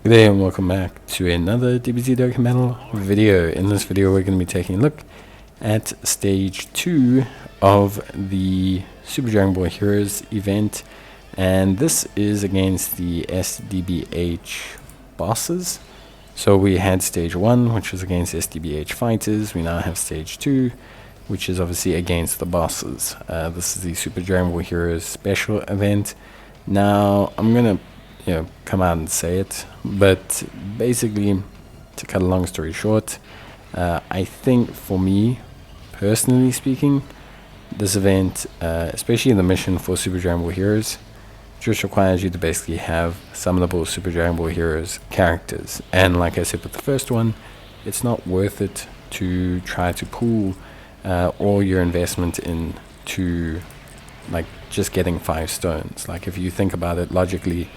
Good day and welcome back to another DBZ Dokkan Battle video. In this video we're going to be taking a look at stage 2 of the Super Dragon Ball Heroes event, and this is against the SDBH bosses. So we had stage 1, which was against SDBH fighters. We now have stage 2, which is obviously against the bosses. This is the Super Dragon Ball Heroes special event. Now I'm going to come out and say it, but basically, to cut a long story short, I think for me, personally speaking, this event, especially the mission for Super Dragon Ball Heroes, just requires you to basically have summonable Super Dragon Ball Heroes characters. And like I said with the first one, it's not worth it to try to pool all your investment into like just getting 5 stones. Like if you think about it logically,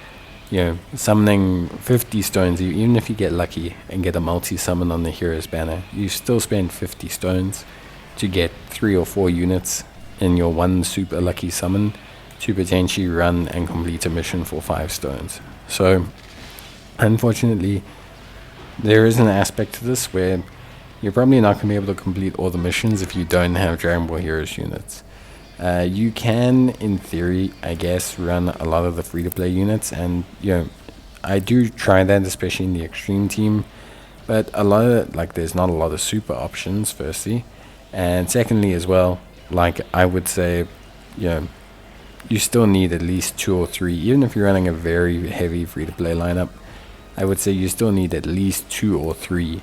summoning 50 stones, even if you get lucky and get a multi-summon on the hero's banner, you still spend 50 stones to get 3 or 4 units in your one super lucky summon to potentially run and complete a mission for 5 stones. So, unfortunately, there is an aspect to this where you're probably not going to be able to complete all the missions if you don't have Dragon Ball Heroes units. You can, in theory, I guess, run a lot of the free-to-play units, and I do try that, especially in the extreme team. But a lot of there's not a lot of super options, firstly, and secondly as well. I would say, you still need at least 2 or 3, even if you're running a very heavy free-to-play lineup. I would say you still need at least 2 or 3.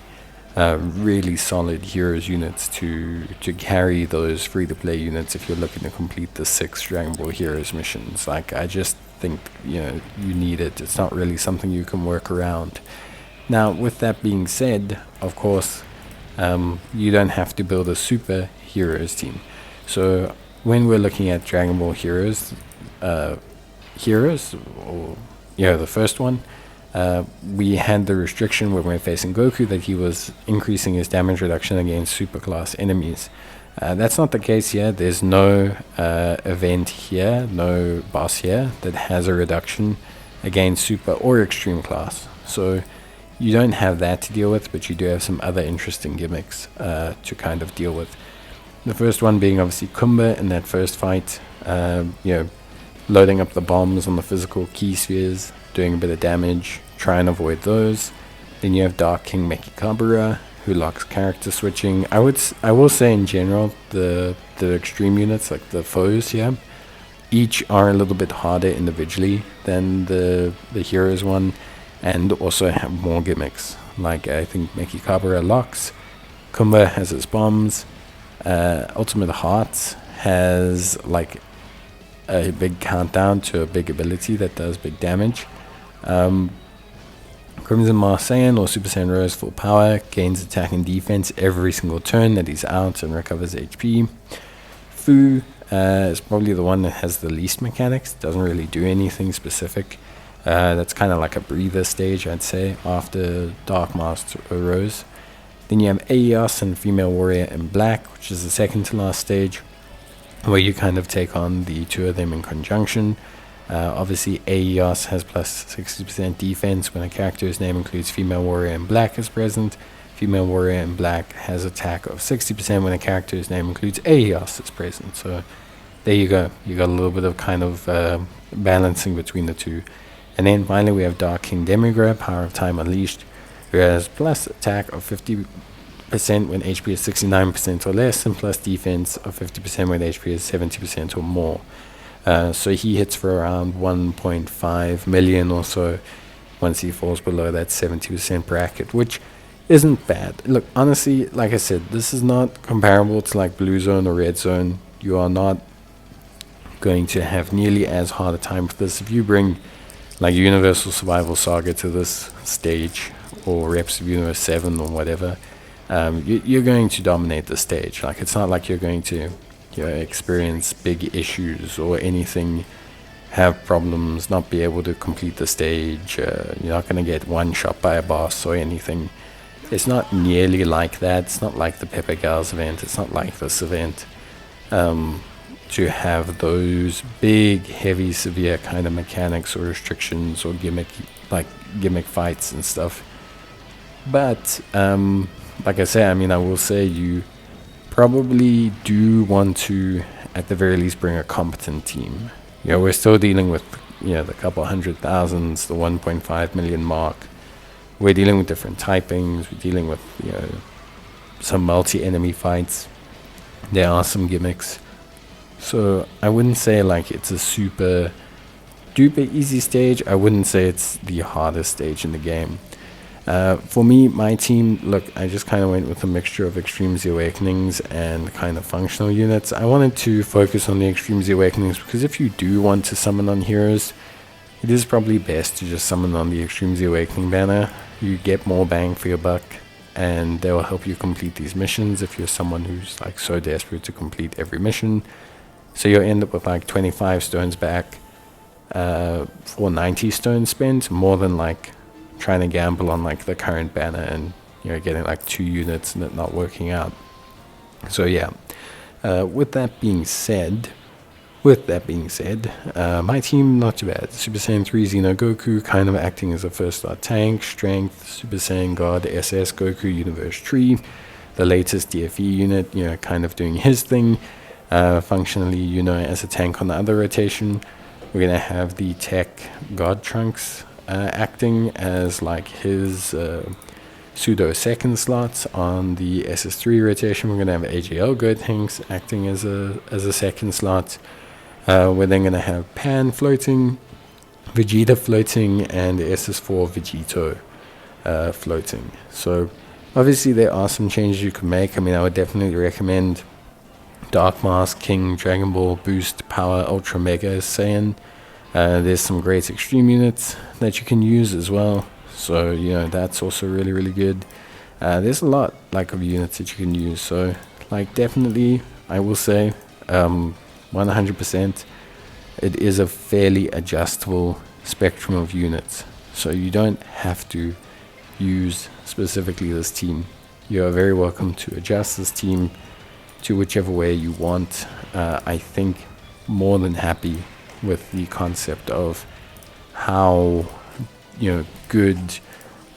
Really solid heroes units to carry those free-to-play units if you're looking to complete the 6 Dragon Ball Heroes missions. I just think you need it. It's not really something you can work around. Now, with that being said, of course, you don't have to build a super heroes team. So when we're looking at Dragon Ball Heroes, the first one. We had the restriction when we were facing Goku that he was increasing his damage reduction against superclass enemies. That's not the case here. There's no event here, no boss here that has a reduction against super or extreme class. So you don't have that to deal with, but you do have some other interesting gimmicks to kind of deal with. The first one being obviously Kumba in that first fight, loading up the bombs on the physical key spheres, doing a bit of damage, try and avoid those. Then you have Dark King Mekikabura, who locks character switching. I will say in general, the extreme units, like the foes here, each are a little bit harder individually than the heroes one, and also have more gimmicks. I think Mekikabura locks, Kumba has his bombs, Ultimate Hearts has a big countdown to a big ability that does big damage. Crimson Marseille or Super Saiyan Rose full power gains attack and defense every single turn that he's out and recovers HP. Fu is probably the one that has the least mechanics, doesn't really do anything specific. That's kind of like a breather stage, I'd say, after Dark Master Rose. Then you have Aeos and Female Warrior in black, which is the second to last stage, where you kind of take on the 2 of them in conjunction. Obviously, Aeos has plus 60% defense when a character's name includes Female Warrior in black is present. Female Warrior in black has attack of 60% when a character's name includes Aeos is present. So there you go. You got a little bit of kind of balancing between the 2. And then finally we have Dark King Demigra, Power of Time Unleashed, who has plus attack of 50% when HP is 69% or less, and plus defense of 50% when HP is 70% or more. So he hits for around 1.5 million or so once he falls below that 70% bracket, which isn't bad. Look, honestly, like I said, this is not comparable to Blue Zone or Red Zone. You are not going to have nearly as hard a time with this. If you bring Universal Survival Saga to this stage, or Reps of Universe 7 or whatever, you're going to dominate the stage. It's not like you're going to experience big issues or anything, have problems, not be able to complete the stage. You're not going to get one shot by a boss or anything. It's not nearly like that. It's not like the Pepper Gals event. It's not like this event. To have those big, heavy, severe kind of mechanics or restrictions or like gimmick fights and stuff. But like I say, I mean, I will say you probably do want to, at the very least, bring a competent team. You know, we're still dealing with, you know, the couple 100,000s, the 1.5 million mark. We're dealing with different typings. We're dealing with, you know, some multi-enemy fights. There are some gimmicks. So I wouldn't say like it's a super duper easy stage. I wouldn't say it's the hardest stage in the game. For me, my team, look, I just kind of went with a mixture of Extreme Z Awakenings and kind of functional units. I wanted to focus on the Extreme Z Awakenings because if you do want to summon on heroes, it is probably best to just summon on the Extreme Z Awakening banner. You get more bang for your buck, and they will help you complete these missions if you're someone who's like so desperate to complete every mission. So you'll end up with like 25 stones back for 90 stones spent, more than like trying to gamble on like the current banner and, you know, getting like 2 units and it not working out. So yeah, with that being said, my team not too bad. Super Saiyan 3 Xeno Goku kind of acting as a first star tank, strength, Super Saiyan God SS Goku Universe Tree, the latest DFE unit, you know, kind of doing his thing. Functionally, you know, as a tank on the other rotation. We're gonna have the Tech God Trunks acting as like his pseudo second slots on the SS3 rotation. We're gonna have AGL Gotenks acting as a second slot. We're then gonna have Pan floating, Vegeta floating, and SS4 Vegito floating. So obviously there are some changes you could make. I mean, I would definitely recommend Dark Mask, King, Dragon Ball, Boost, Power, Ultra Mega Saiyan. There's some great extreme units that you can use as well. So, you know, that's also really, really good. There's a lot like of units that you can use. So, like, definitely, I will say, 100%, it is a fairly adjustable spectrum of units. So you don't have to use specifically this team. You are very welcome to adjust this team to whichever way you want. I think more than happy with the concept of how, you know, good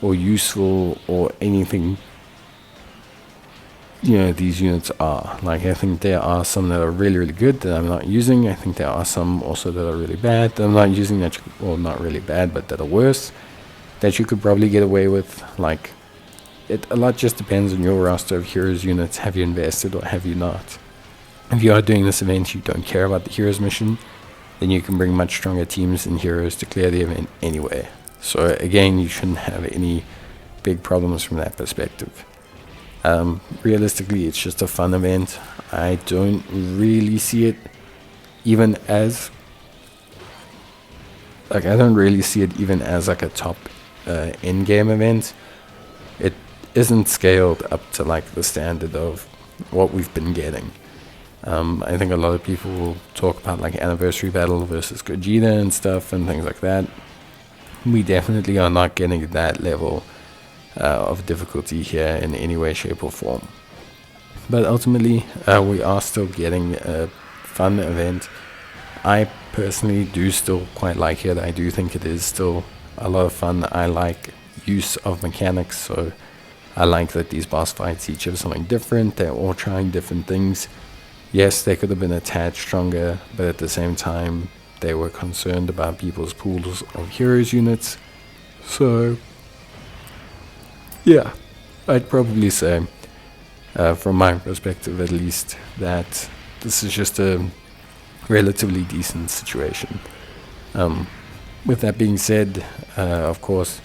or useful or anything, you know, these units are. Like, I think there are some that are really, really good that I'm not using. I think there are some also that are really bad that I'm not using, that well, not really bad, but that are worse, that you could probably get away with. Like, a lot just depends on your roster of heroes units. Have you invested or have you not? If you are doing this event, you don't care about the heroes mission, then you can bring much stronger teams and heroes to clear the event anyway. So again, you shouldn't have any big problems from that perspective. Realistically, it's just a fun event. I don't really see it even as like a top end game event. It isn't scaled up to like the standard of what we've been getting. I think a lot of people will talk about like Anniversary Battle versus Gogeta and stuff and things like that. We definitely are not getting that level of difficulty here in any way, shape or form. But ultimately, we are still getting a fun event. I personally do still quite like it. I do think it is still a lot of fun. I like use of mechanics, so I like that these boss fights each have something different. They're all trying different things. Yes, they could have been a tad stronger, but at the same time, they were concerned about people's pools of heroes units. So, yeah, I'd probably say, from my perspective at least, that this is just a relatively decent situation. With that being said, of course,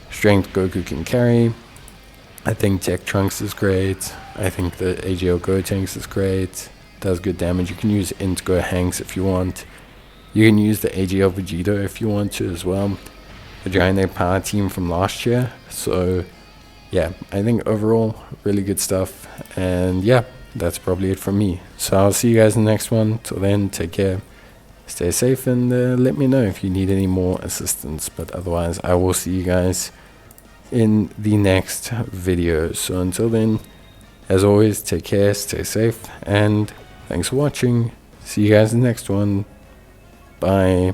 Strength Goku can carry. I think Tech Trunks is great. I think the AGL Gotenks is great. Does good damage. You can use Int Gohanks if you want. You can use the AGL Vegeta if you want to as well. The Giant Egg Power team from last year. So, yeah, I think overall, really good stuff. And yeah, that's probably it from me. So I'll see you guys in the next one. Till then, take care. Stay safe and let me know if you need any more assistance. But otherwise, I will see you guys in the next video. So until then, as always, take care, stay safe, and thanks for watching. See you guys in the next one. Bye.